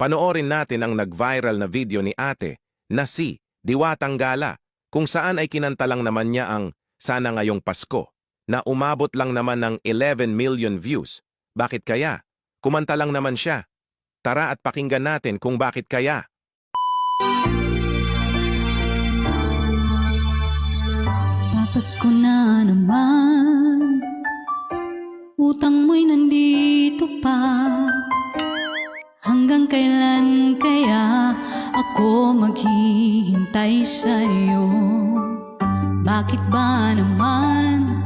Panoorin natin ang nag-viral na video ni ate na si Diwatang Gala, kung saan ay kinanta lang naman niya ang Sana Ngayong Pasko, na umabot lang naman ng 11 million views. Bakit kaya? Kumanta lang naman siya. Tara at pakinggan natin kung bakit kaya. Papasko na naman, utang mo'y nandito pa. Hanggang kailan kaya ako maghihintay sa'yo? Bakit ba naman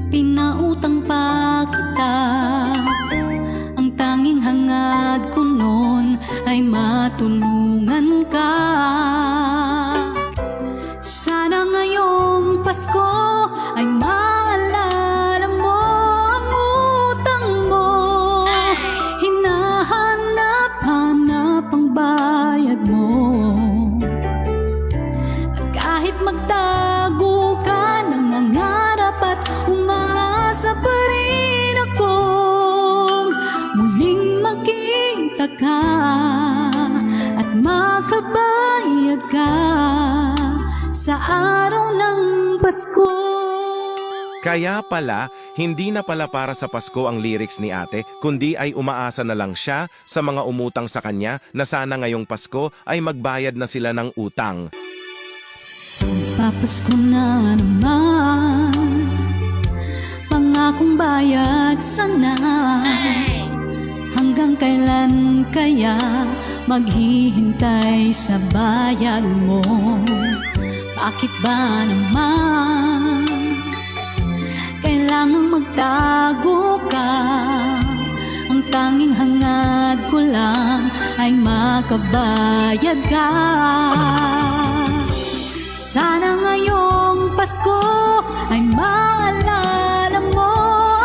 pinautang pa kita? Ang tanging hangad ko noon ay matulungan ka. Sana ngayong Pasko ay maalala mo ang utang mo. Hinahanap-hanap ang bayad mo. At kahit magtago ka, nangangarap at umaasa pa rin akong muling makita ka at makabayad ka sa araw ng Pasko. Kaya pala, hindi na pala para sa Pasko ang lyrics ni ate, kundi ay umaasa na lang siya sa mga umutang sa kanya na sana ngayong Pasko ay magbayad na sila ng utang. Papasko na naman, pangakong bayad sana. Hanggang kailan kaya maghihintay sa bayad mo? Bakit ba naman kailangang magtago ka? Ang tanging hangad ko lang ay makabayad ka. Sana ngayong Pasko ay maalala mo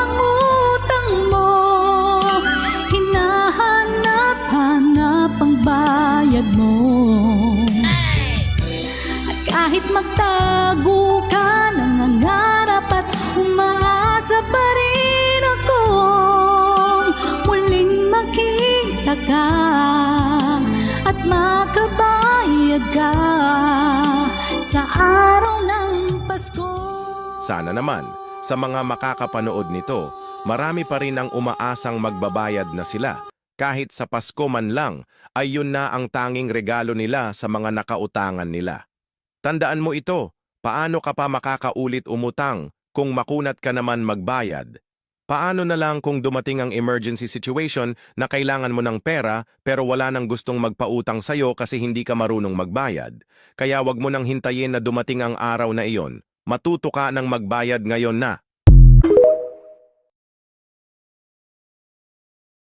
ang utang mo. Hinahanap-hanap ang bayad mo. Kahit magtago ka, nangangarap at umaasa pa rin akong muling makita ka at makabayad ka sa araw ng Pasko. Sana naman, sa mga makakapanood nito, marami pa rin ang umaasang magbabayad na sila. Kahit sa Pasko man lang, ay yun na ang tanging regalo nila sa mga nakautangan nila. Tandaan mo ito, paano ka pa makakaulit umutang kung makunat ka naman magbayad? Paano na lang kung dumating ang emergency situation na kailangan mo ng pera pero wala nang gustong magpautang sa'yo kasi hindi ka marunong magbayad? Kaya wag mo nang hintayin na dumating ang araw na iyon. Matuto ka ng magbayad ngayon na.